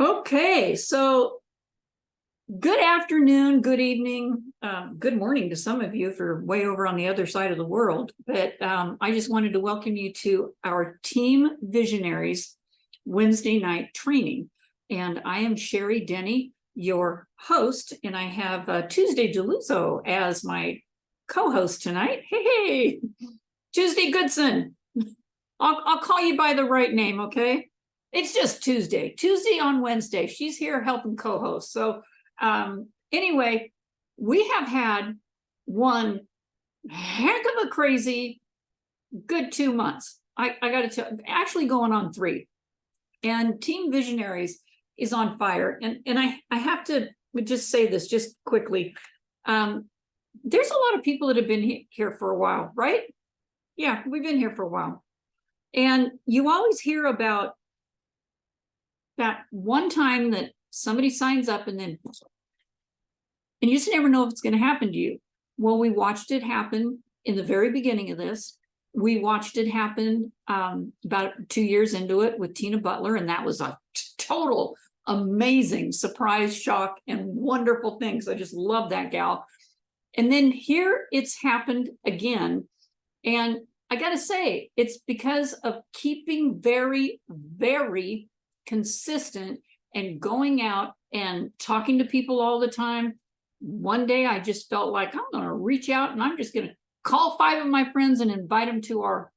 Okay, so good afternoon, good evening, good morning to some of you if you're way over on the other side of the world. But I just wanted to welcome you to our Team Visionaries Wednesday night training. And I am Sherry Denny, your host, and I have Tuesday DeLuzzo as my co-host tonight. Hey, Tuesday Goodson. I'll call you by the right name, okay? It's just Tuesday on Wednesday. She's here helping co-host. So anyway, we have had one heck of a crazy good 2 months. I got to tell, actually going on 3. And Team Visionaries is on fire. And I have to just say this just quickly. There's a lot of people that have been here for a while, right? Yeah, we've been here for a while. And you always hear about that one time that somebody signs up and you just never know if it's going to happen to you. Well, we watched it happen in the very beginning of this. We watched it happen about 2 years into it with Tina Butler, and that was a total amazing surprise, shock, and wonderful things. I just love that gal. And then here it's happened again. And I got to say, it's because of keeping very, very consistent and going out and talking to people all the time. One day I just felt like I'm going to reach out and I'm just going to call 5 of my friends and invite them to our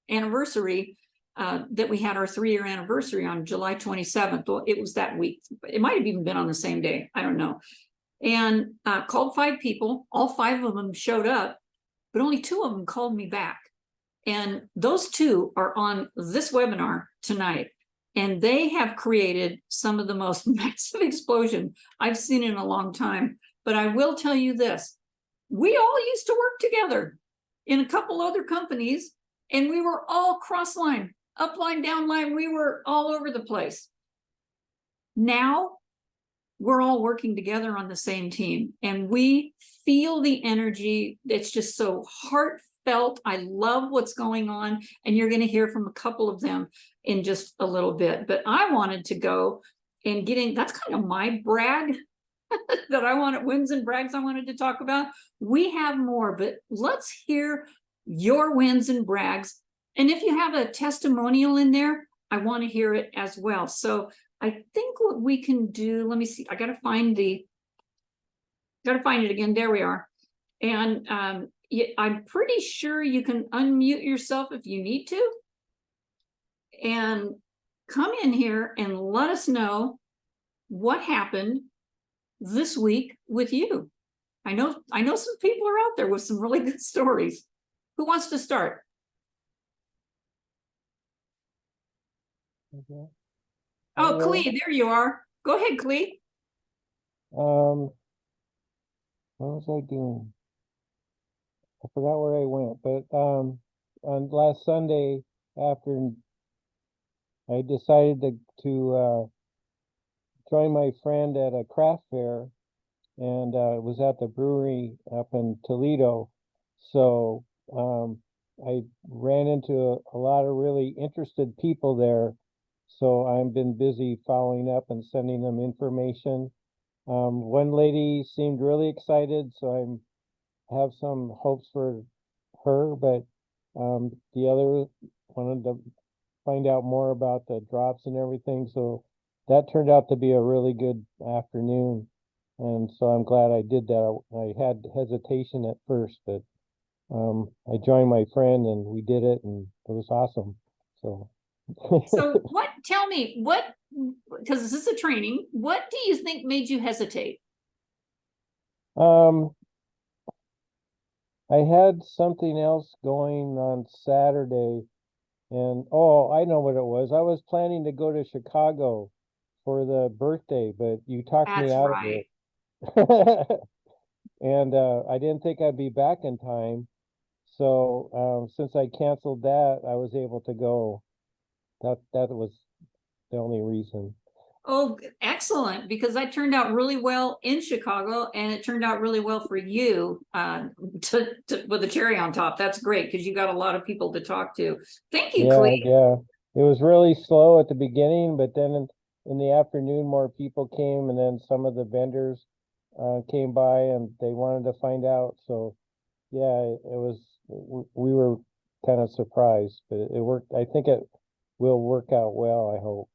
anniversary that we had our 3-year anniversary on July 27th. Well, it was that week. It might have even been on the same day. I don't know. And called 5 people. All 5 of them showed up, but only 2 of them called me back. And those 2 are on this webinar tonight. And they have created some of the most massive explosion I've seen in a long time. But I will tell you this, we all used to work together in a couple other companies, and we were all cross-line, up-line, down-line. We were all over the place. Now, we're all working together on the same team, and we feel the energy. It's just so heartfelt. I love what's going on, and you're going to hear from a couple of them in just a little bit. But I wanted to go and that's kind of my brag that I wanted, wins and brags I wanted to talk about. We have more, but let's hear your wins and brags. And if you have a testimonial in there, I want to hear it as well. So I think what we can do, let me see, I got to find it again. There we are. And I'm pretty sure you can unmute yourself if you need to. And come in here and let us know what happened this week with you. I know some people are out there with some really good stories. Who wants to start? Okay. Oh, Clee, there you are. Go ahead, Clee. What was I doing? I forgot where I went, but on last Sunday after I decided to join my friend at a craft fair, and it was at the brewery up in Toledo. So I ran into a lot of really interested people there. So I've been busy following up and sending them information. One lady seemed really excited, so I have some hopes for her, but the other wanted to find out more about the drops and everything. So that turned out to be a really good afternoon. And so I'm glad I did that. I had hesitation at first, but I joined my friend and we did it, and it was awesome. So Tell me what, because this is a training, what do you think made you hesitate? I had something else going on Saturday, and I know what it was. I was planning to go to Chicago for the birthday, but you talked me out of it. And I didn't think I'd be back in time. So since I canceled that, I was able to go. That was the only reason. Oh, excellent, because that turned out really well in Chicago, and it turned out really well for you with a cherry on top. That's great, because you got a lot of people to talk to. Thank you, Cleve. Yeah. It was really slow at the beginning, but then in the afternoon, more people came, and then some of the vendors came by and they wanted to find out. So yeah, it was, we were kind of surprised, but it worked. I think it will work out well, I hope.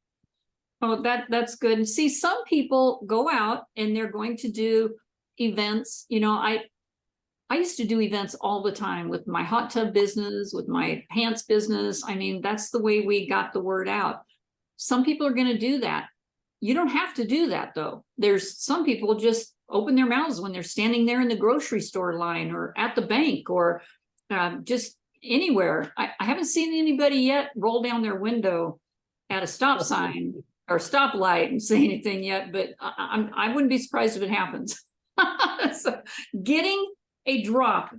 Oh, that's good. And see, some people go out and they're going to do events. You know, I used to do events all the time with my hot tub business, with my pants business. I mean, that's the way we got the word out. Some people are going to do that. You don't have to do that though. There's some people just open their mouths when they're standing there in the grocery store line or at the bank or just anywhere. I haven't seen anybody yet roll down their window at a stop sign or stoplight and say anything yet, but I wouldn't be surprised if it happens. So getting a drop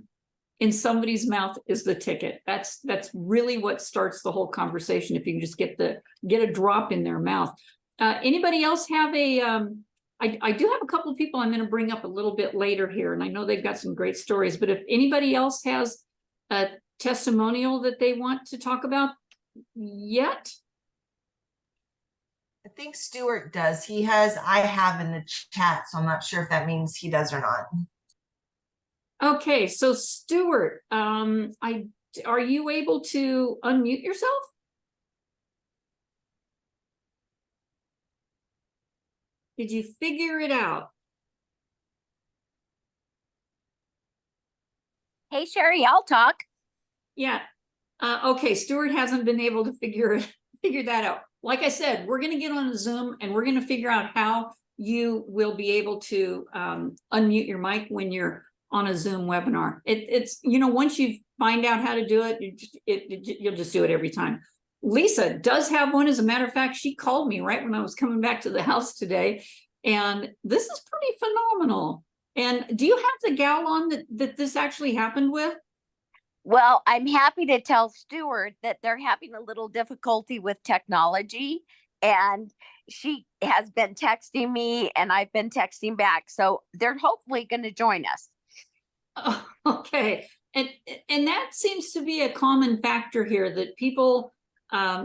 in somebody's mouth is the ticket. That's really what starts the whole conversation. If you can just get a drop in their mouth. Anybody else have a I do have a couple of people I'm going to bring up a little bit later here, and I know they've got some great stories, but if anybody else has a testimonial that they want to talk about yet. I think Stuart does. He has, I have in the chat, so I'm not sure if that means he does or not. Okay, so Stuart, are you able to unmute yourself? Did you figure it out? Hey, Sherry, I'll talk. Yeah. Okay, Stuart hasn't been able to figure that out. Like I said, we're going to get on a Zoom and we're going to figure out how you will be able to unmute your mic when you're on a Zoom webinar. It's, you know, once you find out how to do it, you'll just do it every time. Lisa does have one. As a matter of fact, she called me right when I was coming back to the house today. And this is pretty phenomenal. And do you have the gal on that this actually happened with? Well, I'm happy to tell Stuart that they're having a little difficulty with technology, and she has been texting me and I've been texting back. So they're hopefully going to join us. Oh, okay. And that seems to be a common factor here, that people,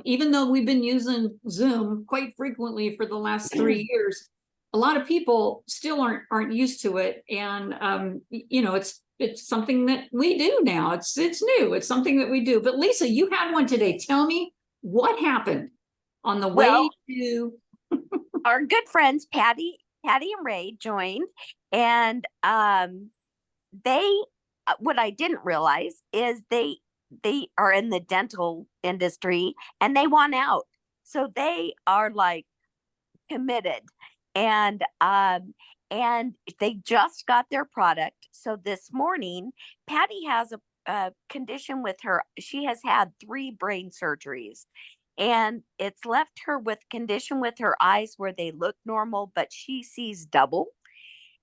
even though we've been using Zoom quite frequently for the last 3 years, a lot of people still aren't used to it. And you know, it's something that we do now. It's new. It's something that we do. But Lisa, you had one today. Tell me what happened on the way to our good friends Patty and Ray joined, and they what I didn't realize is they are in the dental industry and they want out. So they are like committed, and they just got their product. So this morning, Patty has a condition with her. She has had 3 brain surgeries, and it's left her with condition with her eyes where they look normal, but she sees double.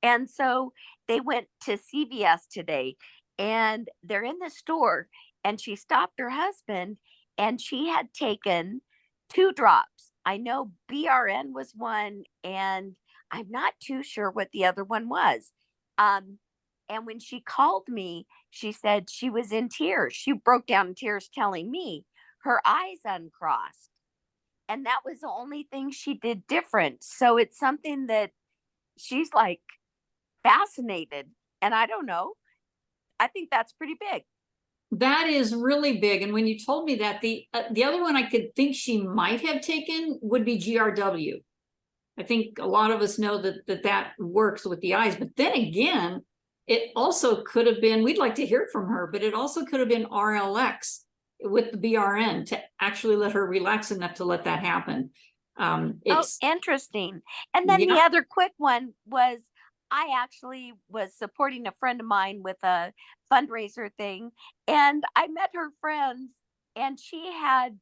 And so they went to CVS today, and they're in the store, and she stopped her husband, and she had taken 2 drops. I know BRN was one, and I'm not too sure what the other one was. And when she called me, she said she was in tears. She broke down in tears telling me her eyes uncrossed. And that was the only thing she did different. So it's something that she's like fascinated. And I don't know. I think that's pretty big. That is really big. And when you told me that, the other one I could think she might have taken would be GRW. I think a lot of us know that works with the eyes. But then again, it also could have been, we'd like to hear from her, but it also could have been RLX with the BRN to actually let her relax enough to let that happen. It's interesting. And then the other quick one was, I actually was supporting a friend of mine with a fundraiser thing, and I met her friends, and she had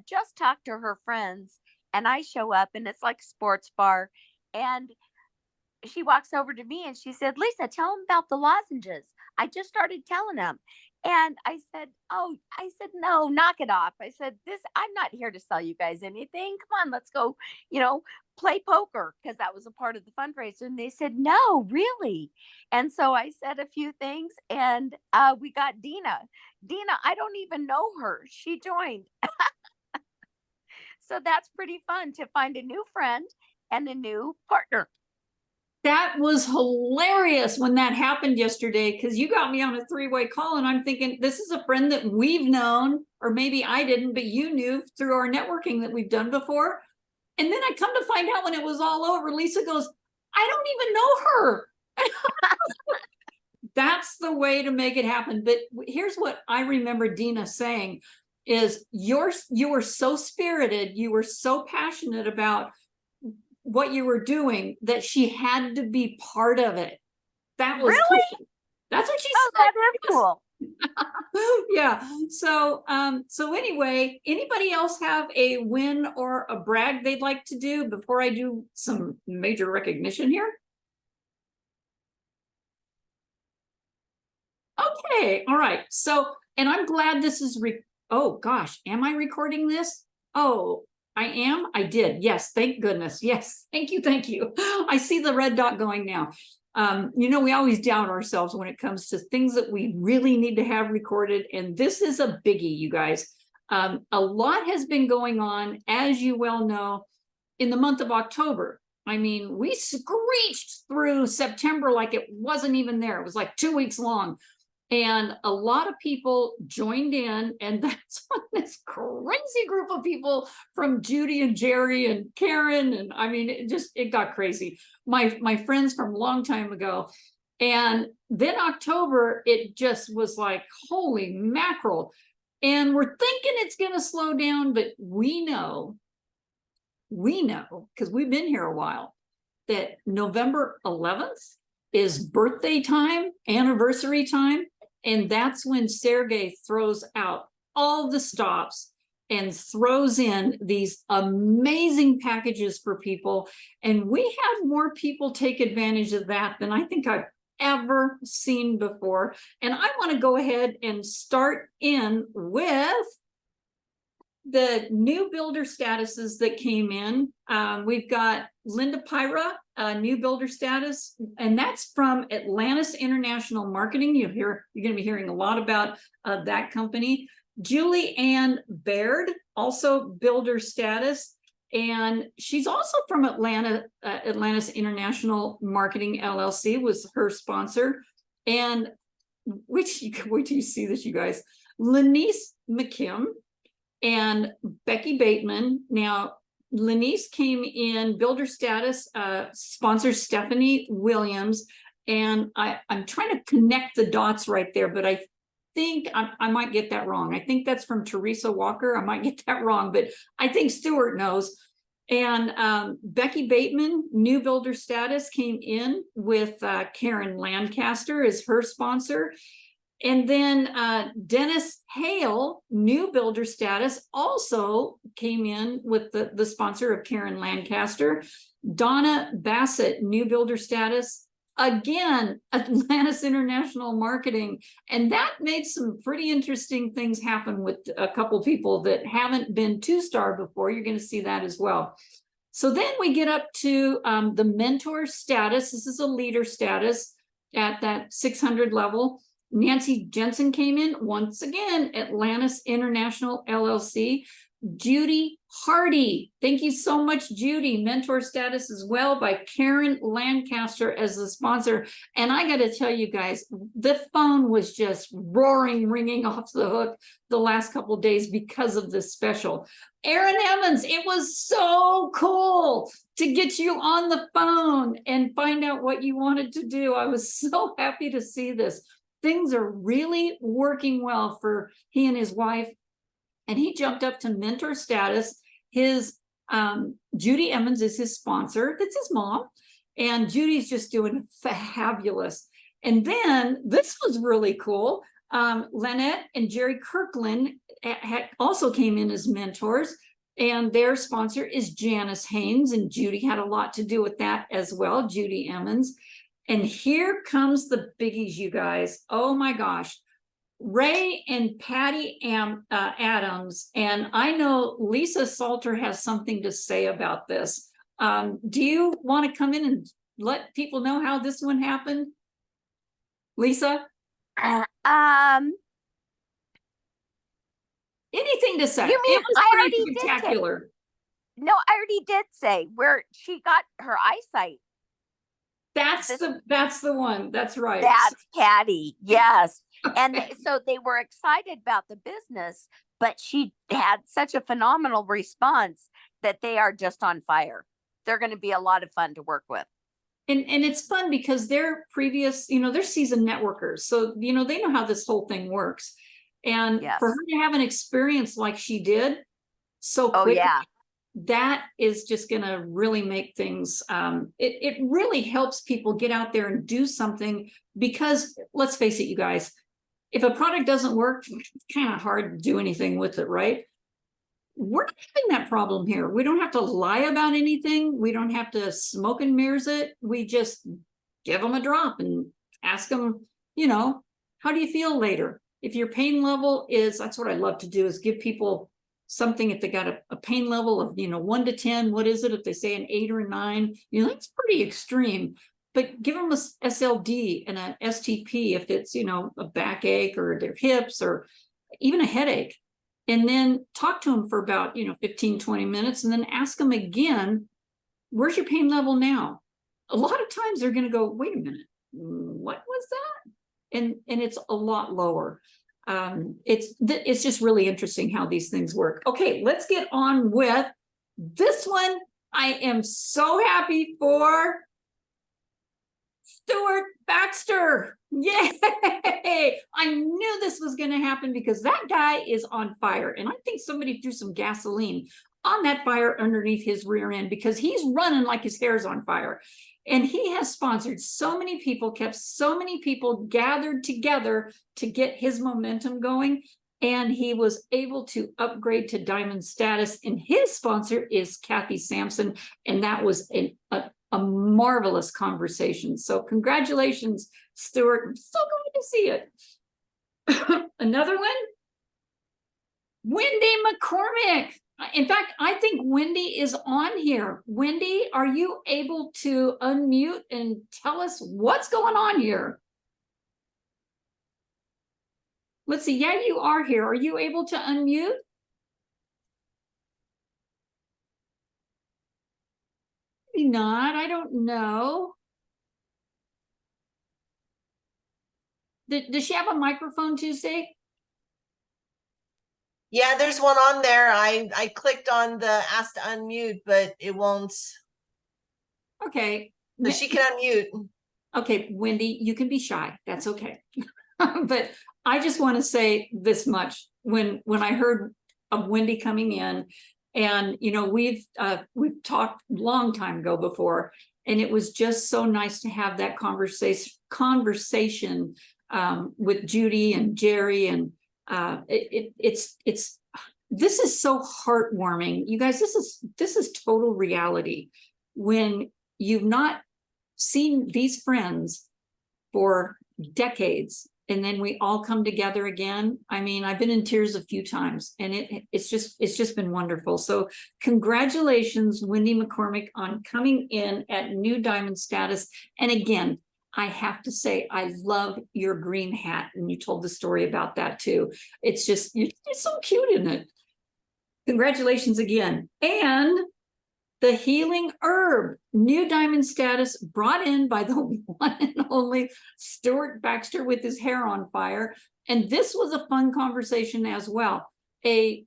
just talked to her friends, and I show up, and it's like a sports bar, and she walks over to me and she said, Lisa, tell them about the lozenges. I just started telling them. And I said, no, knock it off. I said, I'm not here to sell you guys anything. Come on, let's go, play poker, because that was a part of the fundraiser. And they said, no, really. And so I said a few things, and we got Dina. I don't even know her. She joined. So that's pretty fun to find a new friend and a new partner. That was hilarious when that happened yesterday, because you got me on a three-way call and I'm thinking, this is a friend that we've known, or maybe I didn't, but you knew through our networking that we've done before. And then I come to find out when it was all over, Lisa goes, I don't even know her. That's the way to make it happen. But here's what I remember Dina saying is you were so spirited, you were so passionate about what you were doing that she had to be part of it. That was Really? cool. That's what she Oh, said. that is cool. Yeah. So anyway, anybody else have a win or a brag they'd like to do before I do some major recognition here? Okay. All right. So, and I'm glad this is oh gosh, am I recording this? Oh, I am. I did. Yes. Thank goodness. Yes. Thank you. Thank you. I see the red dot going now. You know, we always doubt ourselves when it comes to things that we really need to have recorded. And this is a biggie, you guys. A lot has been going on, as you well know, in the month of October. I mean, we screeched through September like it wasn't even there. It was like 2 weeks long. And a lot of people joined in, and that's when this crazy group of people from Judy and Jerry and Karen, and I mean, it got crazy. My friends from a long time ago. And then October, it just was like, holy mackerel. And we're thinking it's going to slow down, but we know, because we've been here a while, that November 11th is birthday time, anniversary time. And that's when Sergey throws out all the stops and throws in these amazing packages for people. And we have more people take advantage of that than I think I've ever seen before. And I want to go ahead and start in with the new builder statuses that came in. We've got Linda Pyra, new builder status, and that's from Atlantis International Marketing. You're going to be hearing a lot about that company. Julie Ann Baird, also builder status, and she's also from Atlantis International Marketing LLC was her sponsor. And wait till you see this, you guys. Lenice McKim and Becky Bateman. Now, Lenice came in builder status, sponsors Stephanie Williams. And I'm trying to connect the dots right there, but I think I might get that wrong. I think that's from Teresa Walker. I might get that wrong, but I think Stuart knows. And Becky Bateman, new builder status, came in with Karen Lancaster as her sponsor. And then Dennis Hale, new builder status, also came in with the sponsor of Karen Lancaster. Donna Bassett, new builder status, again, Atlantis International Marketing. And that made some pretty interesting things happen with a couple people that haven't been 2-star before. You're going to see that as well. So then we get up to the mentor status. This is a leader status at that 600 level. Nancy Jensen came in once again, Atlantis International LLC. Judy Hardy, thank you so much, Judy. Mentor status as well by Karen Lancaster as the sponsor. And I got to tell you guys, the phone was just ringing off the hook the last couple of days because of this special. Aaron Emmons, it was so cool to get you on the phone and find out what you wanted to do. I was so happy to see this. Things are really working well for he and his wife. And he jumped up to mentor status. His Judy Emmons is his sponsor. That's his mom. And Judy's just doing fabulous. And then this was really cool. Lynette and Jerry Kirkland also came in as mentors. And their sponsor is Janice Haynes. And Judy had a lot to do with that as well, Judy Emmons. And here comes the biggies, you guys. Oh my gosh. Ray and Patty Adams. And I know Lisa Salter has something to say about this. Do you want to come in and let people know how this one happened? Lisa? Anything to say? You mean It was I pretty already did spectacular. No, I already did say where she got her eyesight. That's the one. That's right. That's Patty. Yes. And Okay. so they were excited about the business, but she had such a phenomenal response that they are just on fire. They're going to be a lot of fun to work with. And it's fun because they're previous, they're seasoned networkers. So, they know how this whole thing works. And Yes. for her to have an experience like she did so Oh, quickly, yeah. that is just going to really make things, it really helps people get out there and do something, because let's face it, you guys, if a product doesn't work, it's kind of hard to do anything with it, right? We're not having that problem here. We don't have to lie about anything. We don't have to smoke and mirrors it. We just give them a drop and ask them, how do you feel later? If your pain level is, that's what I love to do, is give people something. If they got a pain level of 1 to 10, what is it? If they say an 8 or a 9, that's pretty extreme. But give them a SLD and a STP if it's a backache or their hips or even a headache. And then talk to them for about 15, 20 minutes, and then ask them again, where's your pain level now? A lot of times they're going to go, wait a minute, what was that? And it's a lot lower. It's just really interesting how these things work. Okay, let's get on with this one. I am so happy for Stuart Baxter. Yay! I knew this was going to happen because that guy is on fire. And I think somebody threw some gasoline on that fire underneath his rear end, because he's running like his hair's on fire. And he has sponsored so many people, kept so many people gathered together to get his momentum going. And he was able to upgrade to diamond status. And his sponsor is Kathy Sampson. And that was a marvelous conversation. So congratulations, Stuart. I'm so glad to see it. Another one, Wendy McCormick. In fact, I think Wendy is on here. Wendy, are you able to unmute and tell us what's going on here? Let's see. Yeah, you are here. Are you able to unmute? Maybe not. I don't know. Does she have a microphone, Tuesday? Yeah, there's one on there. I clicked on the ask to unmute, but it won't. Okay. So she can unmute. Okay, Wendy, you can be shy. That's okay. But I just want to say this much. When I heard of Wendy coming in, and we've talked a long time ago before, and it was just so nice to have that conversation with Judy and Jerry, and it's this is so heartwarming, you guys. This is total reality when you've not seen these friends for decades, and then we all come together again. I mean, I've been in tears a few times, and it's just been wonderful. So congratulations, Wendy McCormick, on coming in at new diamond status. And again, I have to say, I love your green hat, and you told the story about that too. It's just, you're so cute in it. Congratulations again. And the healing herb, new diamond status, brought in by the one and only Stuart Baxter with his hair on fire. And this was a fun conversation as well. A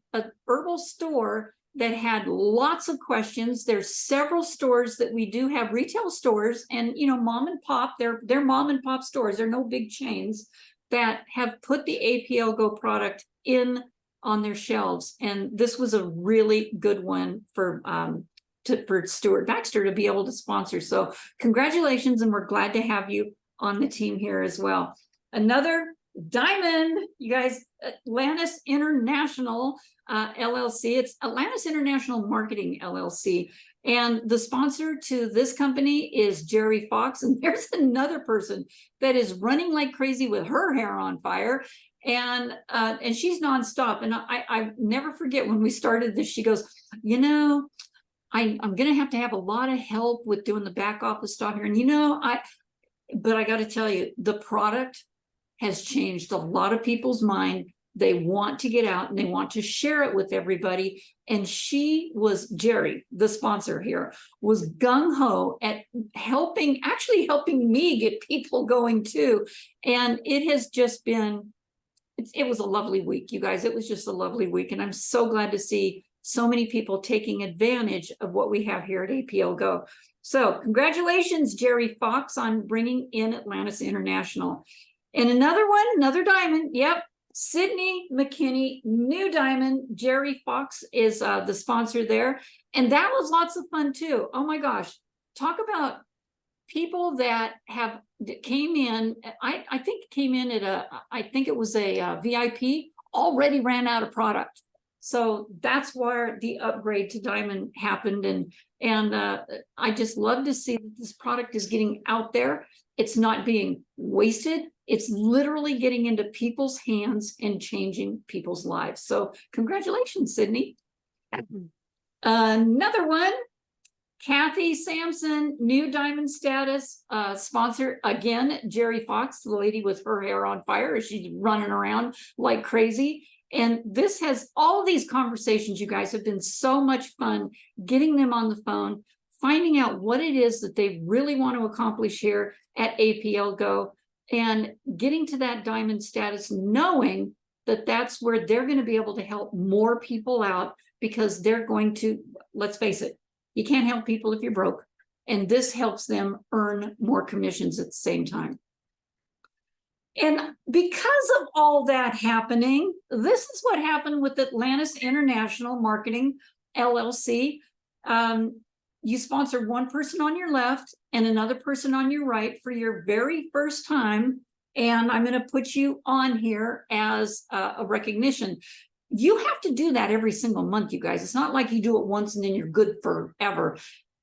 herbal store that had lots of questions. There's several stores that we do have, retail stores, and mom and pop, they're mom and pop stores. They're no big chains that have put the APLGO product in on their shelves. And this was a really good one for Stuart Baxter to be able to sponsor. So congratulations, and we're glad to have you on the team here as well. Another diamond, you guys, Atlantis International LLC. It's Atlantis International Marketing LLC. And the sponsor to this company is Jerry Fox. And there's another person that is running like crazy with her hair on fire. And she's nonstop. And I never forget when we started this, she goes, I'm going to have a lot of help with doing the back office stuff here. And but I got to tell you, the product has changed a lot of people's mind. They want to get out and they want to share it with everybody. And Jerry, the sponsor here, was gung-ho at actually helping me get people going too. And it has just been, it was a lovely week, you guys. It was just a lovely week. And I'm so glad to see so many people taking advantage of what we have here at APLGO. So congratulations, Jerry Fox, on bringing in Atlantis International. And another diamond. Yep. Sydney McKinney, new diamond. Jerry Fox is the sponsor there. And that was lots of fun too. Oh my gosh. Talk about people that came in. I think came in at I think it was a VIP, already ran out of product. So that's where the upgrade to diamond happened. And I just love to see that this product is getting out there. It's not being wasted. It's literally getting into people's hands and changing people's lives. So congratulations, Sydney. Another one, Kathy Sampson, new diamond status, sponsor again, Jerry Fox, the lady with her hair on fire as she's running around like crazy. And this has all these conversations, you guys, have been so much fun getting them on the phone, finding out what it is that they really want to accomplish here at APLGO, and getting to that diamond status, knowing that that's where they're going to be able to help more people out, because they're going to, let's face it, you can't help people if you're broke. And this helps them earn more commissions at the same time. And because of all that happening, this is what happened with Atlantis International Marketing, LLC. You sponsor one person on your left and another person on your right for your very first time. And I'm going to put you on here as a recognition. You have to do that every single month, you guys. It's not like you do it once and then you're good forever.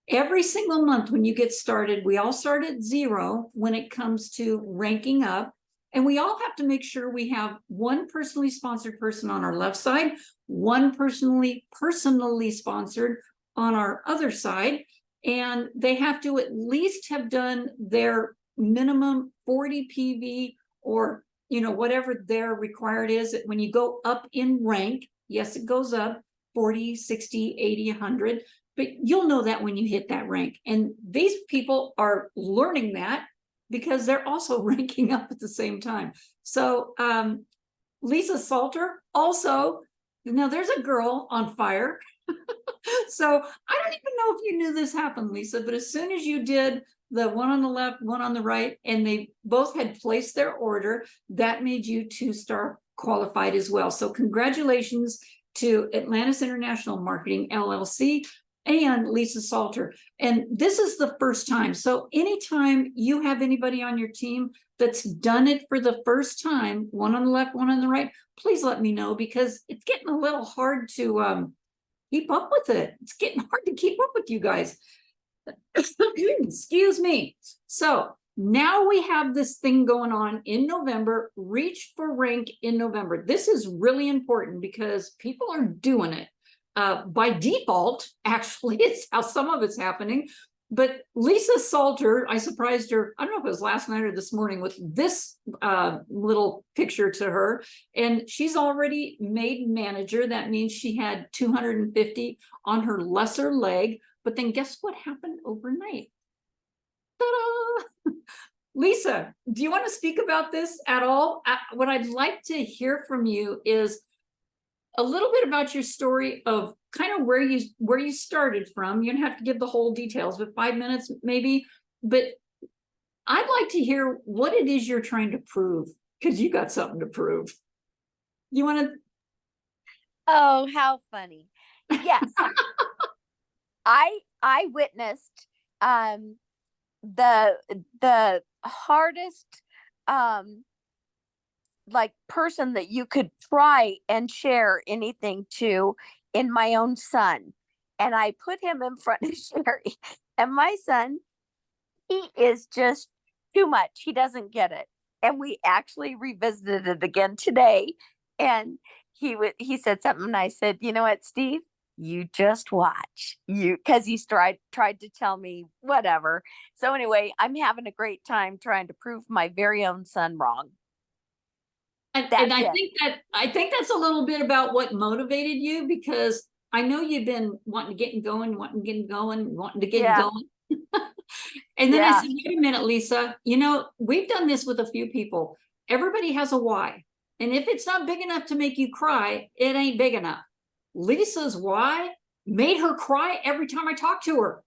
Every single month when you get started, we all start at 0 when it comes to ranking up. And we all have to make sure we have one personally sponsored person on our left side, one personally sponsored on our other side. And they have to at least have done their minimum 40 PV, or whatever their required is. When you go up in rank, yes, it goes up 40, 60, 80, 100, but you'll know that when you hit that rank. And these people are learning that because they're also ranking up at the same time. So Lisa Salter also, now there's a girl on fire. So I don't even know if you knew this happened, Lisa, but as soon as you did the one on the left, one on the right, and they both had placed their order, that made you 2-star qualified as well. So congratulations to Atlantis International Marketing, LLC, and Lisa Salter. And this is the first time. So anytime you have anybody on your team that's done it for the first time, one on the left, one on the right, please let me know, because it's getting a little hard to keep up with it. It's getting hard to keep up with you guys. Excuse me. So now we have this thing going on in November, reach for rank in November. This is really important because people are doing it. By default, actually, it's how some of it's happening. But Lisa Salter, I surprised her, I don't know if it was last night or this morning, with this little picture to her. And she's already made manager. That means she had 250 on her lesser leg. But then guess what happened overnight? Ta-da! Lisa, do you want to speak about this at all? What I'd like to hear from you is a little bit about your story of kind of where you started from. You don't have to give the whole details, but 5 minutes maybe. But I'd like to hear what it is you're trying to prove, because you got something to prove. You want to? Oh, how funny. Yes. I witnessed the hardest like person that you could try and share anything to in my own son. And I put him in front of Sherry, and my son, he is just too much. He doesn't get it. And we actually revisited it again today. And he said something, and I said, you know what, Steve? You just watch, because he tried to tell me whatever. So anyway, I'm having a great time trying to prove my very own son wrong. And That's I it. think that's a little bit about what motivated you, because I know you've been wanting to get going, wanting to get going, wanting to get Yeah. going. And then I Yeah. said, wait a minute, Lisa, you know, we've done this with a few people. Everybody has a why. And if it's not big enough to make you cry, it ain't big enough. Lisa's why made her cry every time I talked to her.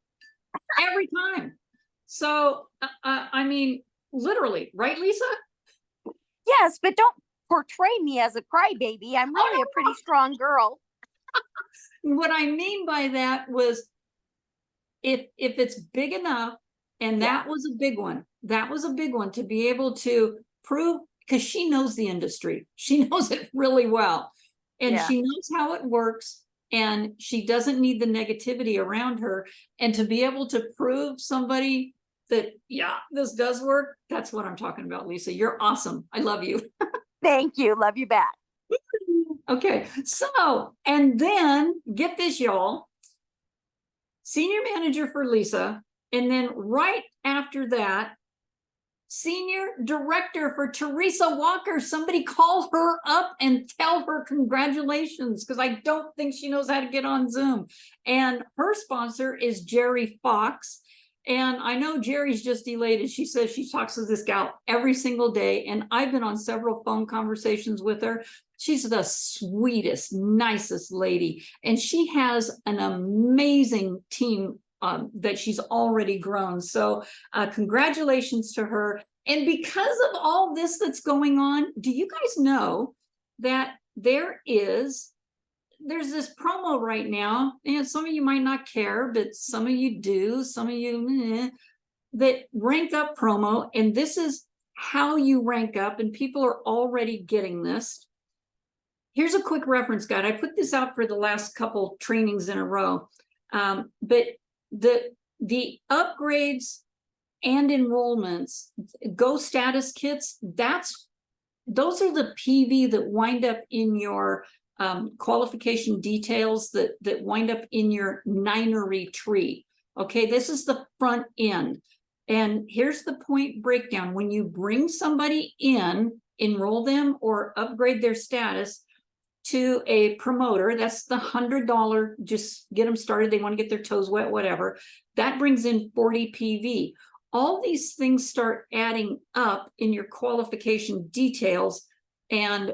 Every time. So, I mean, literally, right, Lisa? Yes, but don't portray me as a crybaby. I'm really a pretty strong girl. What I mean by that was, if it's big enough, and Yeah. that was a big one. That was a big one, to be able to prove, because she knows the industry. She knows it really well. And Yeah. she knows how it works, and she doesn't need the negativity around her. And to be able to prove somebody that, yeah, this does work, that's what I'm talking about, Lisa. You're awesome. I love you. Thank you. Love you back. Okay, so, and then get this, y'all. Senior manager for Lisa, and then right after that, senior director for Teresa Walker. Somebody call her up and tell her congratulations, because I don't think she knows how to get on Zoom. And her sponsor is Jerry Fox. And I know Jerry's just elated. She says she talks to this gal every single day, and I've been on several phone conversations with her. She's the sweetest, nicest lady, and she has an amazing team that she's already grown. So congratulations to her. And because of all this that's going on, do you guys know that there's this promo right now, and some of you might not care, but some of you do, some of you that rank up promo, and this is how you rank up, and people are already getting this. Here's a quick reference guide. I put this out for the last couple trainings in a row, but the upgrades and enrollments, Go status kits, those are the PV that wind up in your qualification details, that wind up in your ninery tree. Okay, this is the front end. And here's the point breakdown. When you bring somebody in, enroll them or upgrade their status to a promoter, that's the $100, just get them started. They want to get their toes wet, whatever. That brings in 40 PV. All these things start adding up in your qualification details and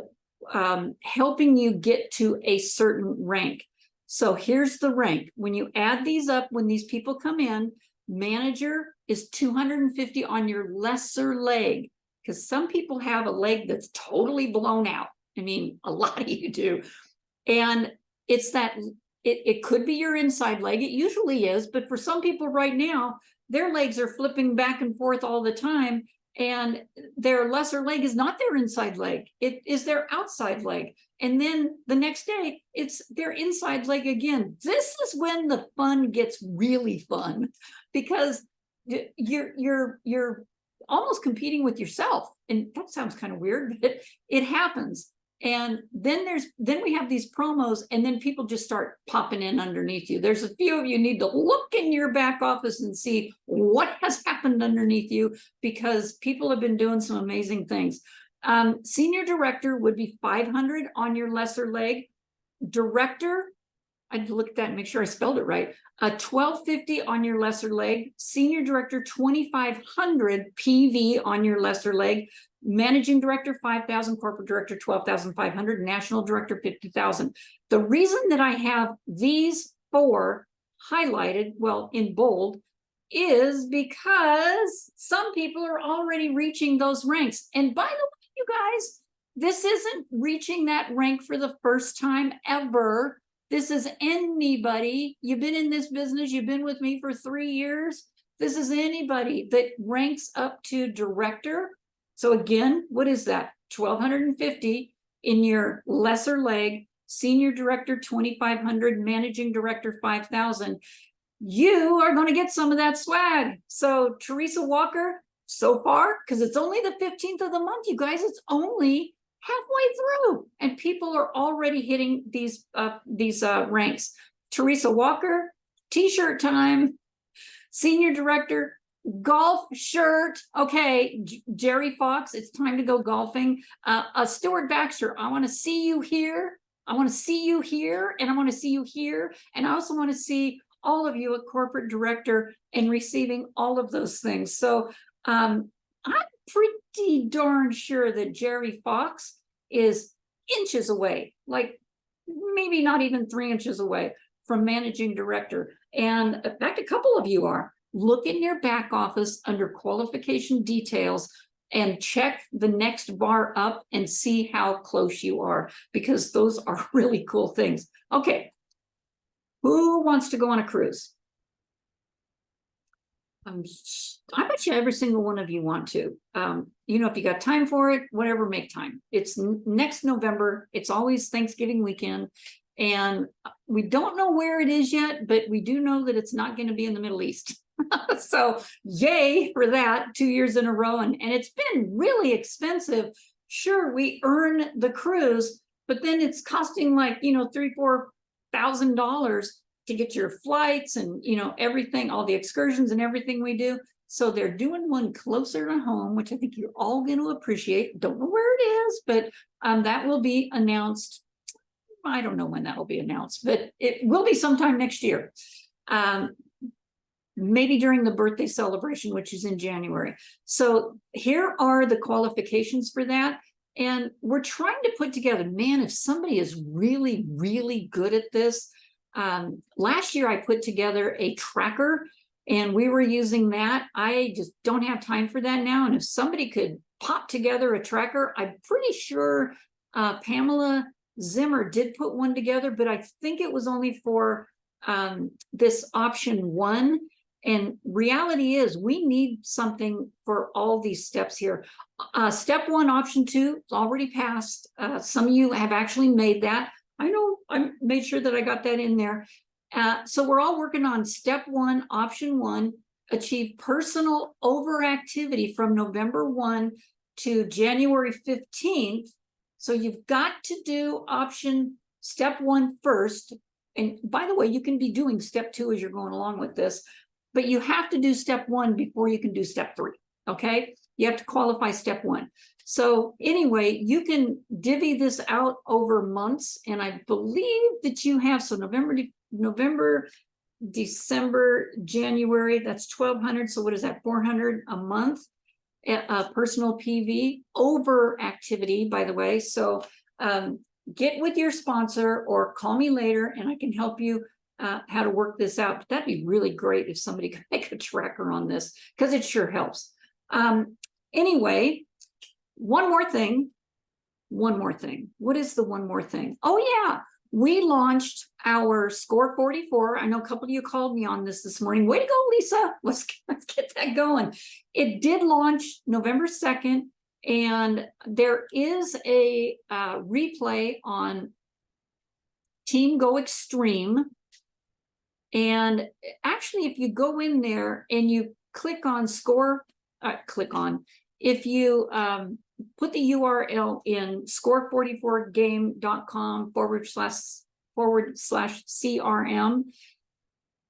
helping you get to a certain rank. So here's the rank. When you add these up, when these people come in, manager is 250 on your lesser leg, because some people have a leg that's totally blown out. I mean, a lot of you do. And it's that, it could be your inside leg. It usually is, but for some people right now, their legs are flipping back and forth all the time, and their lesser leg is not their inside leg. It is their outside leg. And then the next day, it's their inside leg again. This is when the fun gets really fun, because you're almost competing with yourself. And that sounds kind of weird, but it happens. And then we have these promos, and then people just start popping in underneath you. There's a few of you need to look in your back office and see what has happened underneath you, because people have been doing some amazing things. Senior director would be 500 on your lesser leg. Director, I'd look at that and make sure I spelled it right. 1250 on your lesser leg. Senior director, 2500 PV on your lesser leg. Managing director, 5,000. Corporate director, 12,500. National director, 50,000. The reason that I have these four highlighted, well, in bold, is because some people are already reaching those ranks. And by the way, you guys, this isn't reaching that rank for the first time ever. This is anybody. You've been in this business, you've been with me for 3 years. This is anybody that ranks up to director. So again, what is that? 1,250 in your lesser leg, senior director 2,500, managing director 5,000. You are going to get some of that swag. So Teresa Walker, so far, because it's only the 15th of the month, you guys, it's only halfway through, and people are already hitting these ranks. Teresa Walker, t-shirt time. Senior director, golf shirt. Okay, Jerry Fox, it's time to go golfing. Stuart Baxter, I want to see you here. I want to see you here, and I want to see you here. And I also want to see all of you at corporate director and receiving all of those things. So I'm pretty darn sure that Jerry Fox is inches away, like maybe not even 3 inches away from managing director. And in fact, a couple of you are. Look in your back office under qualification details and check the next bar up and see how close you are, because those are really cool things. Okay, who wants to go on a cruise? I bet you every single one of you want to. You know, if you got time for it, whatever, make time. It's next November. It's always Thanksgiving weekend. And we don't know where it is yet, but we do know that it's not going to be in the Middle East. So yay for that, 2 years in a row. And it's been really expensive. Sure, we earn the cruise, but then it's costing like, you know, $3,000-4,000 to get your flights and, you know, everything, all the excursions and everything we do. So they're doing one closer to home, which I think you're all going to appreciate. Don't know where it is, but that will be announced. I don't know when that will be announced, but it will be sometime next year. Maybe during the birthday celebration, which is in January. So here are the qualifications for that. And we're trying to put together, man, if somebody is really, really good at this. Last year I put together a tracker and we were using that. I just don't have time for that now. And if somebody could pop together a tracker, I'm pretty sure Pamela Zimmer did put one together, but I think it was only for this option 1. And reality is we need something for all these steps here. Step 1, option 2, it's already passed. Some of you have actually made that. I know I made sure that I got that in there. So we're all working on step 1, option 1, achieve personal overactivity from November 1 to January 15th. So you've got to do step 1 first. And by the way, you can be doing step 2 as you're going along with this, but you have to do step 1 before you can do step 3. Okay. You have to qualify step 1. So anyway, you can divvy this out over months. And I believe that you have, so November, December, January, that's 1,200. So what is that? 400 a month, personal PV over activity, by the way. So get with your sponsor or call me later and I can help you how to work this out. But that'd be really great if somebody could make a tracker on this, because it sure helps. Anyway, one more thing. What is the one more thing? Oh yeah, we launched our Score 44. I know a couple of you called me on this morning. Way to go, Lisa. Let's get that going. It did launch November 2nd, and there is a replay on Team Go Extreme. And actually, if you go in there and you click on if you put the URL in score44game.com/CRM,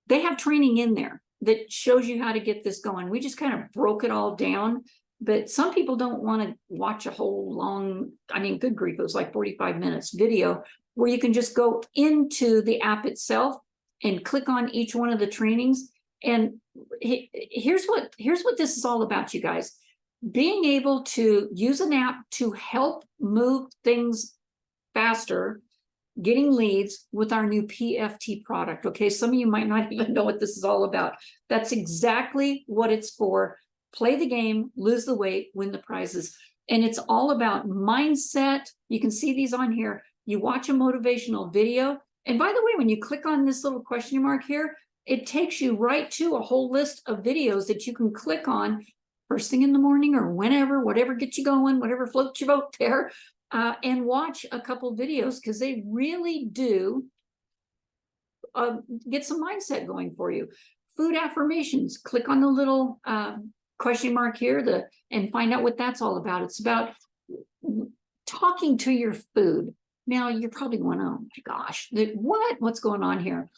they have training in there that shows you how to get this going. We just kind of broke it all down, but some people don't want to watch a whole long, I mean, good grief, it was like 45 minutes video where you can just go into the app itself and click on each one of the trainings. And here's what this is all about, you guys. Being able to use an app to help move things faster, getting leads with our new PFT product. Okay, some of you might not even know what this is all about. That's exactly what it's for. Play the game, lose the weight, win the prizes. And it's all about mindset. You can see these on here. You watch a motivational video. And by the way, when you click on this little question mark here, it takes you right to a whole list of videos that you can click on first thing in the morning or whenever, whatever gets you going, whatever floats your boat there, and watch a couple videos because they really do get some mindset going for you. Food affirmations, click on the little question mark here and find out what that's all about. It's about talking to your food. Now, you're probably going, oh my gosh, what's going on here?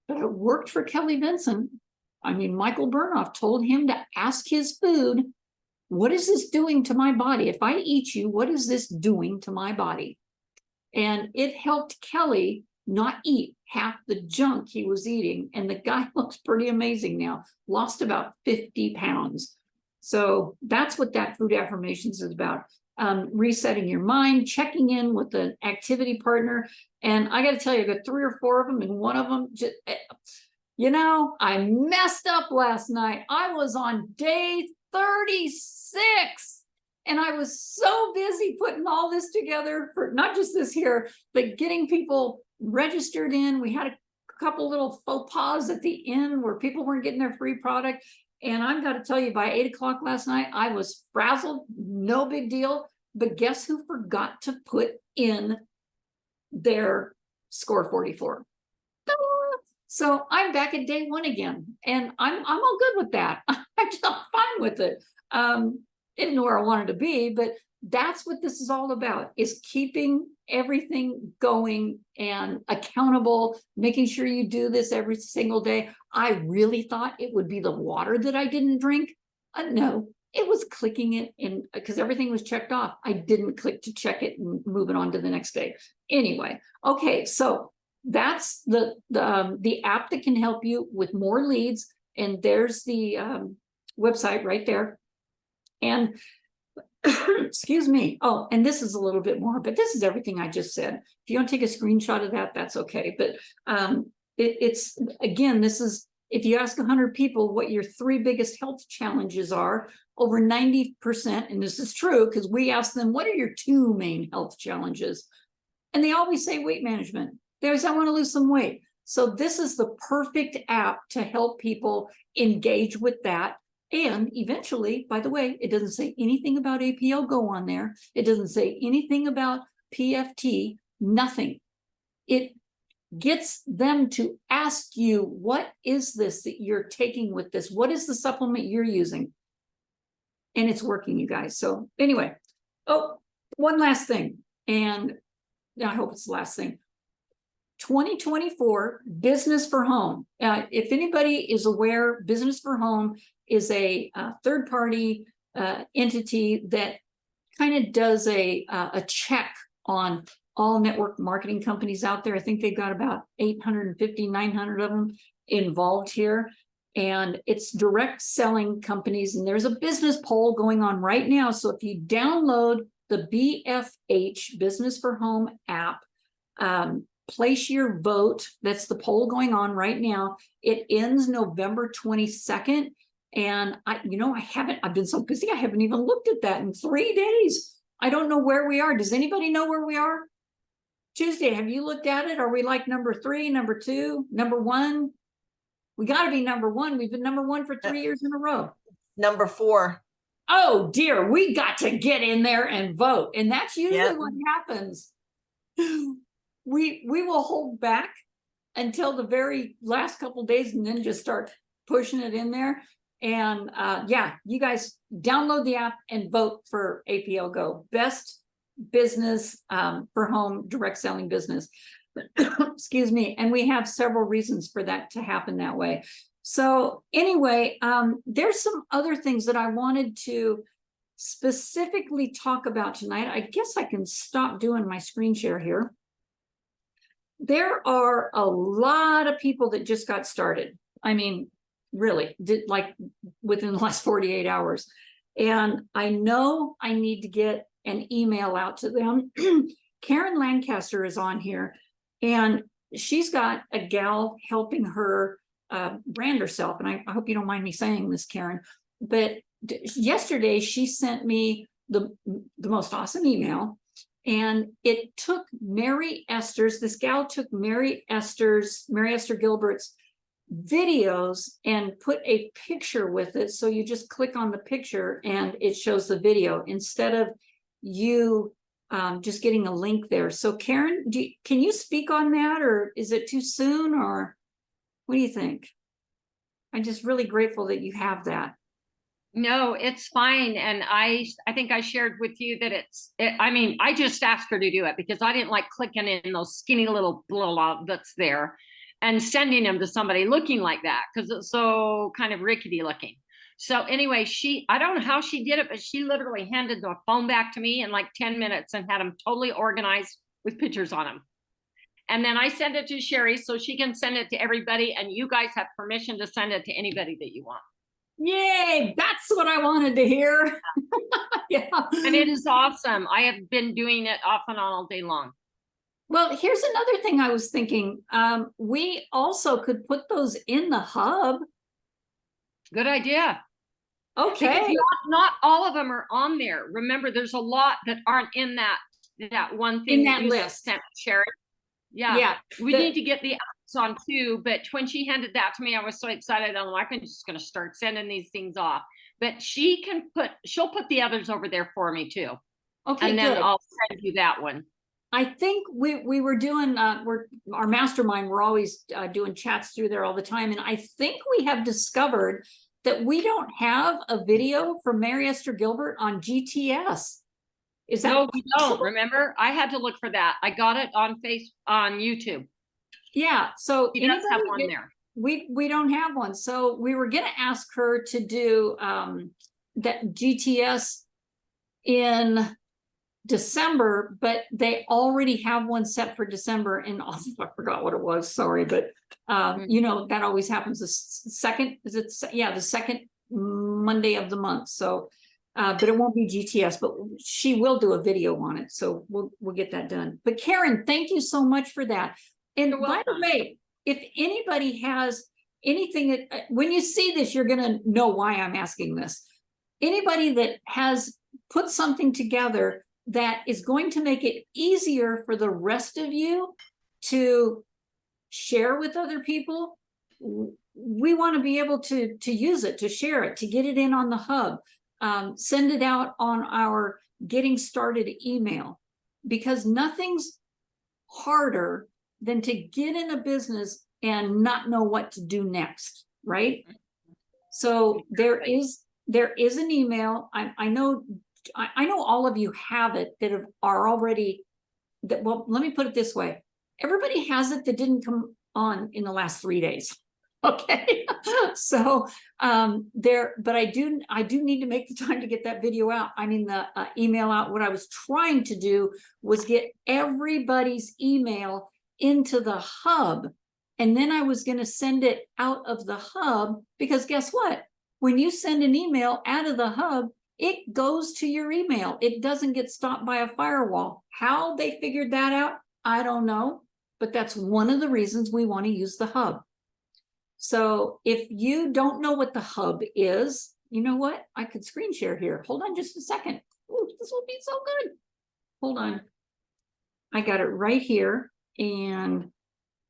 But it worked for Kelly Vinson. I mean, Michael Burnoff told him to ask his food, what is this doing to my body? If I eat you, what is this doing to my body? And it helped Kelly not eat half the junk he was eating. And the guy looks pretty amazing now, lost about 50 pounds. So that's what that food affirmations is about. Resetting your mind, checking in with an activity partner. And I got to tell you, I got 3 or 4 of them, and one of them just, you know, I messed up last night. I was on day 36 and I was so busy putting all this together for not just this here, but getting people registered in. We had a couple little faux pas at the end where people weren't getting their free product. And I've got to tell you, by 8 o'clock last night, I was frazzled, no big deal. But guess who forgot to put in their score 44? So I'm back at day 1 again, and I'm all good with that. I'm just fine with it. Didn't know where I wanted to be, but that's what this is all about, is keeping everything going and accountable, making sure you do this every single day. I really thought it would be the water that I didn't drink. No, it was clicking it in, because everything was checked off. I didn't click to check it and move it on to the next day. Anyway, okay, so that's the app that can help you with more leads. And there's the website right there. And excuse me. Oh, and this is a little bit more, but this is everything I just said. If you don't take a screenshot of that, that's okay. But it's, again, this is, if you ask 100 people what your 3 biggest health challenges are, over 90%, and this is true because we ask them, what are your 2 main health challenges? And they always say weight management. They always say, I want to lose some weight. So this is the perfect app to help people engage with that. And eventually, by the way, it doesn't say anything about APLGO on there. It doesn't say anything about PFT, nothing. It gets them to ask you, what is this that you're taking with this? What is the supplement you're using? And it's working, you guys. So anyway, oh, one last thing. And I hope it's the last thing. 2024 Business for Home. If anybody is aware, Business for Home is a third-party entity that kind of does a check on all network marketing companies out there. I think they've got about 850, 900 of them involved here. And it's direct selling companies. And there's a business poll going on right now. So if you download the BFH Business for Home app, place your vote. That's the poll going on right now. It ends November 22nd. And I've been so busy, I haven't even looked at that in 3 days. I don't know where we are. Does anybody know where we are? Tuesday, have you looked at it? Are we like number 3, number 2, number 1? We got to be number 1. We've been number 1 for 3 years in a row. Number 4. Oh dear, we got to get in there and vote. And that's usually what happens. We will hold back until the very last couple of days and then just start pushing it in there. And yeah, you guys download the app and vote for APLGO, best business for home direct selling business. Excuse me. And we have several reasons for that to happen that way. So anyway, there's some other things that I wanted to specifically talk about tonight. I guess I can stop doing my screen share here. There are a lot of people that just got started. I mean, really, like within the last 48 hours. And I know I need to get an email out to them. Karen Lancaster is on here, and she's got a gal helping her brand herself. And I hope you don't mind me saying this, Karen, but yesterday she sent me the most awesome email. And it took this gal took Mary Esther Gilbert's videos and put a picture with it. So you just click on the picture and it shows the video instead of you just getting a link there. So Karen, can you speak on that, or is it too soon, or what do you think? I'm just really grateful that you have that. No, it's fine. And I think I shared with you that I just asked her to do it because I didn't like clicking in those skinny little blah that's there. and sending them to somebody looking like that because it's so kind of rickety looking. So anyway, I don't know how she did it, but she literally handed the phone back to me in like 10 minutes and had them totally organized with pictures on them. And then I send it to Sherry so she can send it to everybody, and you guys have permission to send it to anybody that you want. Yay, that's what I wanted to hear. Yeah. And it is awesome. I have been doing it off and on all day long. Well, here's another thing I was thinking. We also could put those in the hub. Good idea. Okay. Because not all of them are on there. Remember, there's a lot that aren't in that one thing In that you list. sent, Sherry. Yeah. Yeah. We need to get the others on too, but when she handed that to me, I was so excited. I'm like, I'm just going to start sending these things off. But she'll put the others over there for me too. Okay, And then good. I'll send you that one. I think we were doing our mastermind, we're always doing chats through there all the time. And I think we have discovered that we don't have a video for Mary Esther Gilbert on GTS. Is that No, we don't. Remember, I had to look for that. I got it on YouTube. Yeah, so She does have one there. We don't have one. So we were gonna ask her to do that GTS in December, but they already have one set for December, and I forgot what it was, sorry, but you know, that always happens the second, the second Monday of the month. So but it won't be GTS, but she will do a video on it, so we'll get that done. But Karen, thank you so much for that. And by the way, if anybody has anything that when you see this, you're gonna know why I'm asking this. Anybody that has put something together that is going to make it easier for the rest of you to share with other people, we want to be able to use it, to share it, to get it in on the hub, send it out on our getting started email, because nothing's harder than to get in a business and not know what to do next, right? So there is an email. I know all of you have it that are already, well, let me put it this way. Everybody has it that didn't come on in the last 3 days. Okay. So but I do need to make the time to get that video out. I mean, the email out. What I was trying to do was get everybody's email into the hub. And then I was going to send it out of the hub, because guess what? When you send an email out of the hub, it goes to your email. It doesn't get stopped by a firewall. How they figured that out, I don't know. But that's one of the reasons we want to use the hub. So if you don't know what the hub is, you know what? I could screen share here. Hold on just a second. Ooh, this will be so good. Hold on. I got it right here. And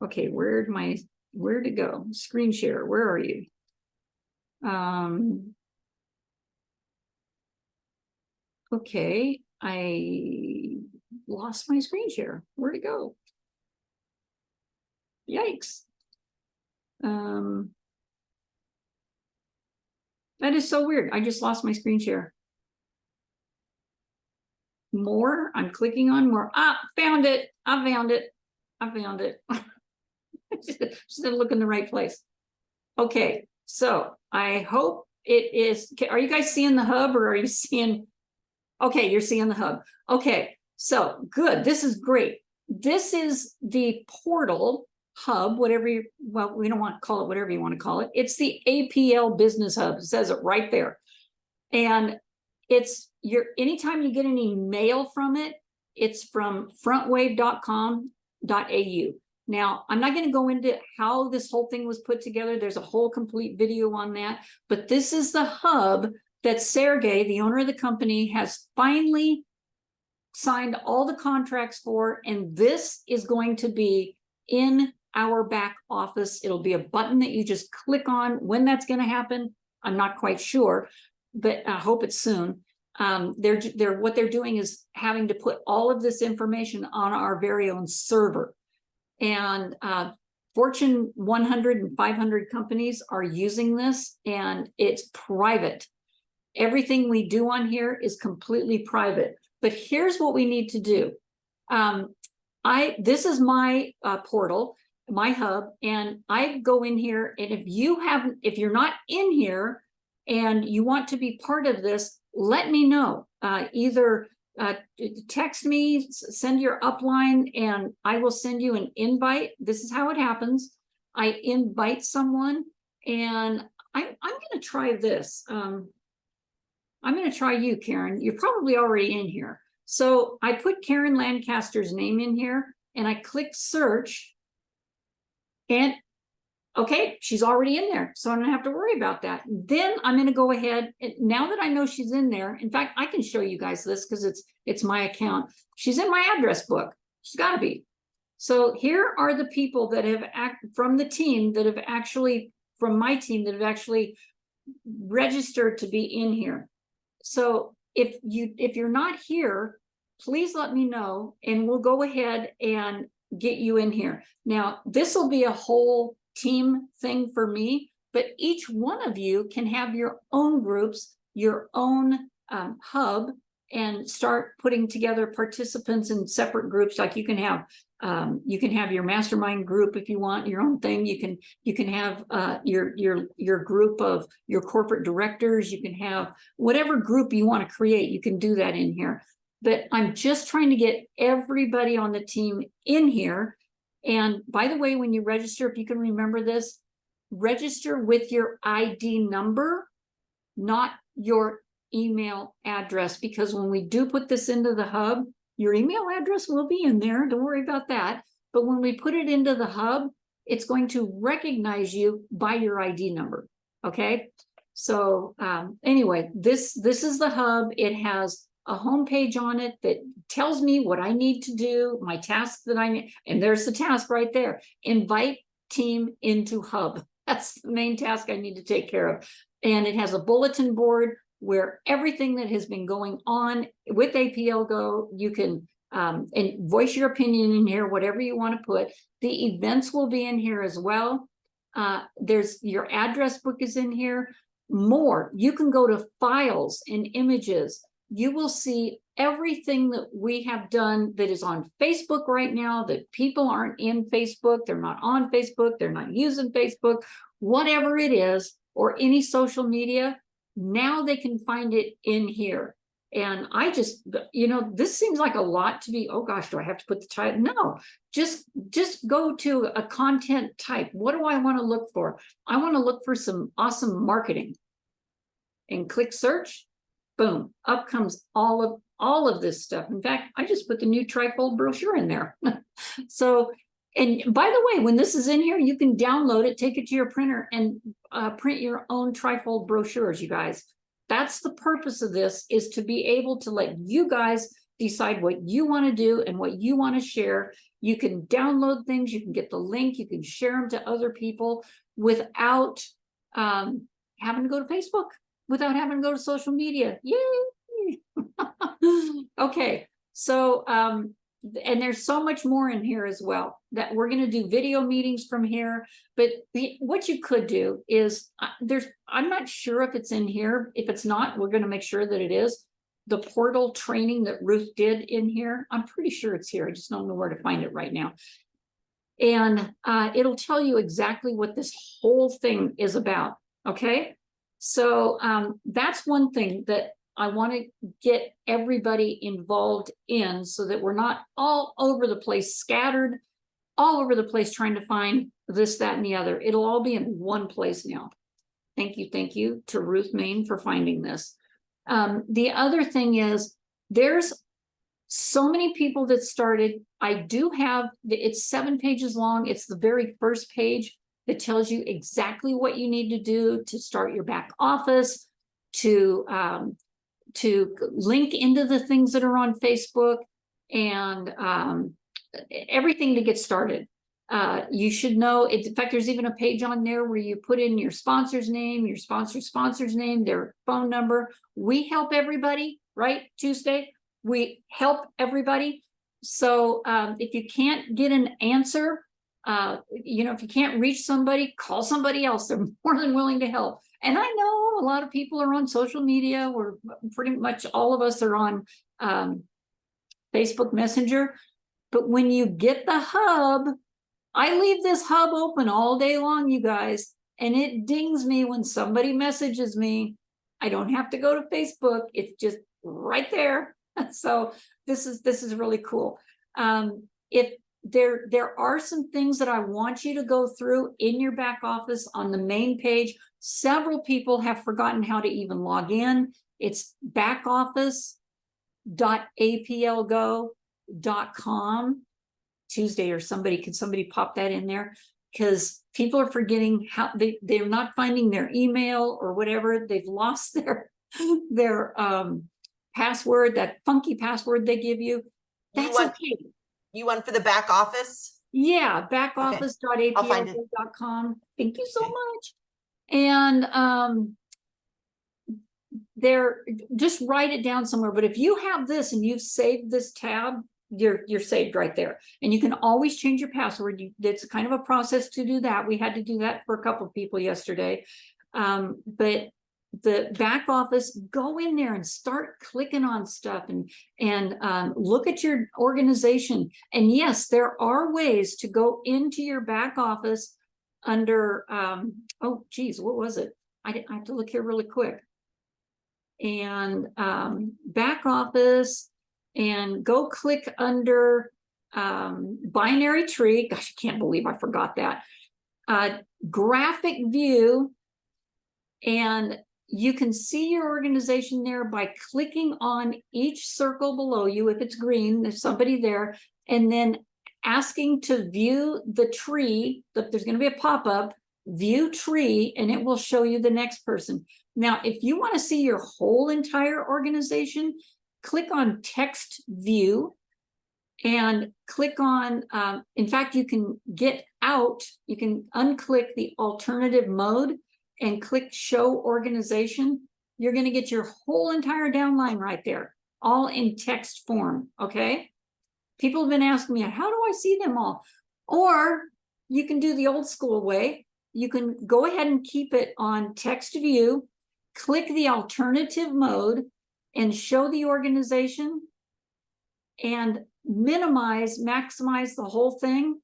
okay, where to go? Screen share, where are you? Okay, I lost my screen share. Where'd it go? Yikes. That is so weird. I just lost my screen share. More, I'm clicking on more. Ah, found it. I found it. Just didn't look in the right place. Okay, so I hope it is. Are you guys seeing the hub, or are you seeing? Okay, you're seeing the hub. Okay, so good. This is great. This is the portal hub, whatever you, well, we don't want to call it whatever you want to call it. It's the APL Business Hub. It says it right there. And it's anytime you get any mail from it, it's from frontwave.com.au. Now, I'm not going to go into how this whole thing was put together. There's a whole complete video on that. But this is the hub that Sergey, the owner of the company, has finally signed all the contracts for. And this is going to be in our back office. It'll be a button that you just click on. When that's going to happen, I'm not quite sure, but I hope it's soon. What they're doing is having to put all of this information on our very own server. And Fortune 100 and 500 companies are using this, and it's private. Everything we do on here is completely private. But here's what we need to do. This is my portal. my hub, and I go in here, and if you're not in here and you want to be part of this, let me know. Either text me, send your upline, and I will send you an invite. This is how it happens. I invite someone, and I'm going to try this. I'm going to try you, Karen. You're probably already in here. So I put Karen Lancaster's name in here, and I click search. And okay, she's already in there, so I don't have to worry about that. Then I'm going to go ahead, and now that I know she's in there, in fact, I can show you guys this because it's my account. She's in my address book. She's got to be. So here are the people that have from the team that have actually, from my team, that have actually registered to be in here. So if you're not here, please let me know, and we'll go ahead and get you in here. Now, this will be a whole team thing for me, but each one of you can have your own groups, your own hub, and start putting together participants in separate groups. Like you can have your mastermind group if you want your own thing. You can have your group of your corporate directors. You can have whatever group you want to create. You can do that in here. But I'm just trying to get everybody on the team in here. And by the way, when you register, if you can remember this, register with your ID number, not your email address, because when we do put this into the hub, your email address will be in there. Don't worry about that. But when we put it into the hub, it's going to recognize you by your ID number. Okay. So anyway, this is the hub. It has a homepage on it that tells me what I need to do, my tasks that I need. And there's the task right there. Invite team into hub. That's the main task I need to take care of. And it has a bulletin board where everything that has been going on with APLGO, you can and voice your opinion in here, whatever you want to put. The events will be in here as well. There's your address book is in here. More, you can go to files and images. You will see everything that we have done that is on Facebook right now, that people aren't in Facebook, they're not on Facebook, they're not using Facebook, whatever it is, or any social media. Now they can find it in here. And I just, this seems like a lot to be, oh gosh, do I have to put the title? No, just go to a content type. What do I want to look for? I want to look for some awesome marketing. And click search, boom, up comes all of this stuff. In fact, I just put the new trifold brochure in there. So, and by the way, when this is in here, you can download it, take it to your printer, and print your own trifold brochures, you guys. That's the purpose of this, is to be able to let you guys decide what you want to do and what you want to share. You can download things, you can get the link, you can share them to other people without having to go to Facebook, without having to go to social media. Yay! Okay, so and there's so much more in here as well, that we're going to do video meetings from here. But what you could do is I'm not sure if it's in here. If it's not, we're going to make sure that it is. The portal training that Ruth did in here, I'm pretty sure it's here. I just don't know where to find it right now. And it'll tell you exactly what this whole thing is about. Okay, so that's one thing that I want to get everybody involved in, so that we're not all over the place, scattered all over the place, trying to find this, that, and the other. It'll all be in one place now. Thank you to Ruth Main for finding this. The other thing is, there's so many people that started. I do have, it's 7 pages long. It's the very first page that tells you exactly what you need to do to start your back office, to link into the things that are on Facebook, and everything to get started. You should know, in fact, there's even a page on there where you put in your sponsor's name, your sponsor's name, their phone number. We help everybody, right? Tuesday, we help everybody. So if you can't get an answer, if you can't reach somebody, call somebody else. They're more than willing to help. And I know a lot of people are on social media. We're pretty much all of us are on Facebook Messenger. But when you get the hub, I leave this hub open all day long, you guys, and it dings me when somebody messages me. I don't have to go to Facebook. It's just right there. So this is really cool. If there are some things that I want you to go through in your back office on the main page. Several people have forgotten how to even log in. It's backoffice.aplgo.com. Tuesday, or can somebody pop that in there? Because people are forgetting how they're not finding their email or whatever. They've lost their password, that funky password they give you. That's okay. You want for the back office? Yeah, I'll find it. backoffice.aplgo.com. Thank you so Okay. much. And there, just write it down somewhere. But if you have this and you've saved this tab, you're saved right there. And you can always change your password. It's kind of a process to do that. We had to do that for a couple of people yesterday. But the back office, go in there and start clicking on stuff and look at your organization. And yes, there are ways to go into your back office under oh geez, what was it? I have to look here really quick. And back office, and go click under binary tree. Gosh, I can't believe I forgot that. Graphic view, and you can see your organization there by clicking on each circle below you. If it's green, there's somebody there, and then asking to view the tree. There's going to be a pop-up, view tree, and it will show you the next person. Now, if you want to see your whole entire organization, click on text view and click on, in fact, you can get out, you can unclick the alternative mode and click show organization. You're going to get your whole entire downline right there, all in text form. Okay. People have been asking me, how do I see them all? Or you can do the old school way. You can go ahead and keep it on text view, click the alternative mode and show the organization, and maximize the whole thing.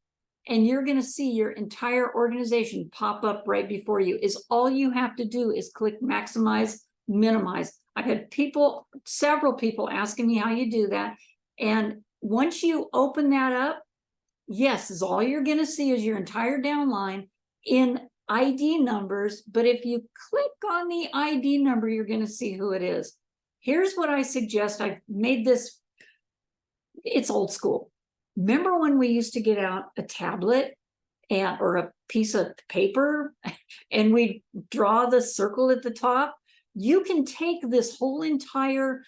And you're going to see your entire organization pop up right before you. Is all you have to do is click maximize, minimize. I've had several people asking me how you do that. And once you open that up, yes, is all you're going to see is your entire downline in ID numbers. But if you click on the ID number, you're going to see who it is. Here's what I suggest. I've made this, it's old school. Remember when we used to get out a tablet or a piece of paper and we draw the circle at the top? You can take this whole entire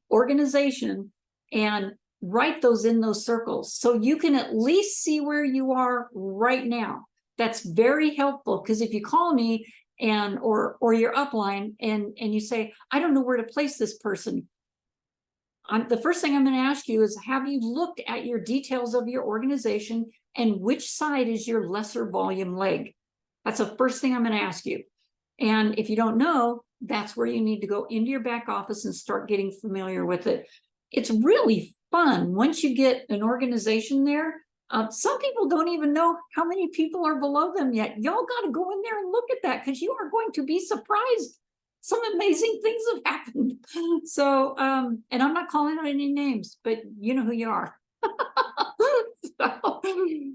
organization and write those in those circles, so you can at least see where you are right now. That's very helpful, because if you call me or your upline and you say, I don't know where to place this person, the first thing I'm going to ask you is, have you looked at your details of your organization and which side is your lesser volume leg? That's the first thing I'm going to ask you. And if you don't know, that's where you need to go into your back office and start getting familiar with it. It's really fun once you get an organization there. Some people don't even know how many people are below them yet. Y'all got to go in there and look at that, because you are going to be surprised. Some amazing things have happened. So, and I'm not calling out any names, but you know who you are.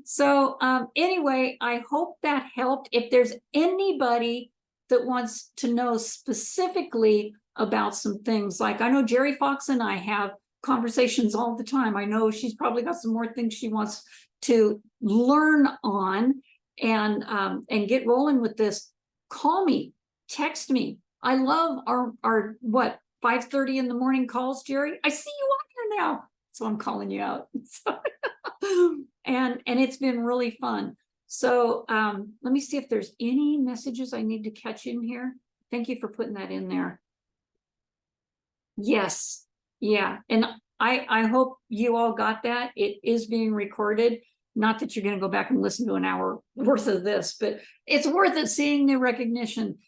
So anyway, I hope that helped. If there's anybody that wants to know specifically about some things, like I know Jerry Fox and I have conversations all the time. I know she's probably got some more things she wants to learn on and get rolling with this. Call me, text me. I love our what, 5:30 in the morning calls, Jerry. I see you on here now, so I'm calling you out. and it's been really fun. So let me see if there's any messages I need to catch in here. Thank you for putting that in there. Yes, yeah, and I hope you all got that. It is being recorded. Not that you're going to go back and listen to an hour worth of this, but it's worth it seeing the recognition.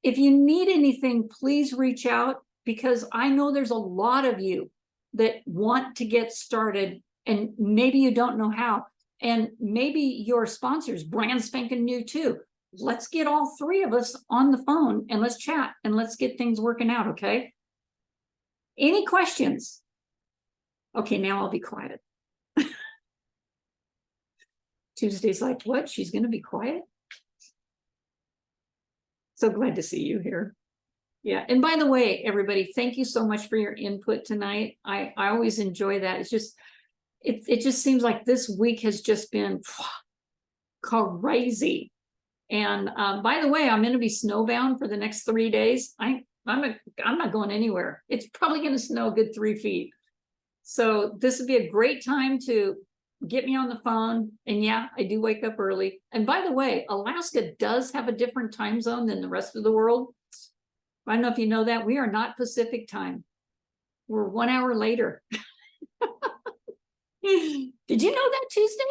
If you need anything, please reach out, because I know there's a lot of you that want to get started and maybe you don't know how. and maybe your sponsor's brand spanking new too. Let's get all three of us on the phone and let's chat and let's get things working out, okay? Any questions? Okay, now I'll be quiet. Tuesday's like, what? She's gonna be quiet? So glad to see you here. Yeah, and by the way, everybody, thank you so much for your input tonight. I always enjoy that. It's just, it just seems like this week has just been crazy. And by the way, I'm going to be snowbound for the next 3 days. I'm not going anywhere. It's probably going to snow a good 3 feet. So this would be a great time to get me on the phone. And yeah, I do wake up early. And by the way, Alaska does have a different time zone than the rest of the world. I don't know if you know that. We are not Pacific time. We're 1 hour later. Did you know that, Tuesday?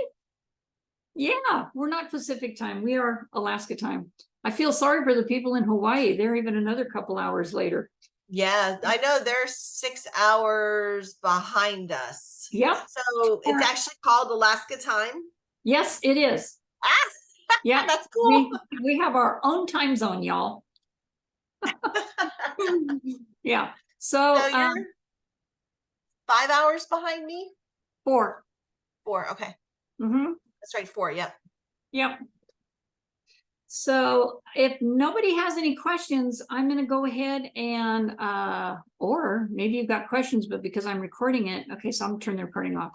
Yeah, we're not Pacific time. We are Alaska time. I feel sorry for the people in Hawaii. They're even another couple hours later. Yeah, I know they're 6 hours behind us. Yep. So it's actually called Alaska time. Yes, it is. Ah, Yeah, that's cool. we have our own time zone, y'all. Yeah. So, So you're 5 hours behind me? 4. 4, okay. Mm-hmm. That's right, 4, yep. Yep. So if nobody has any questions, I'm going to go ahead and, or maybe you've got questions, but because I'm recording it, okay, so I'm going to turn the recording off.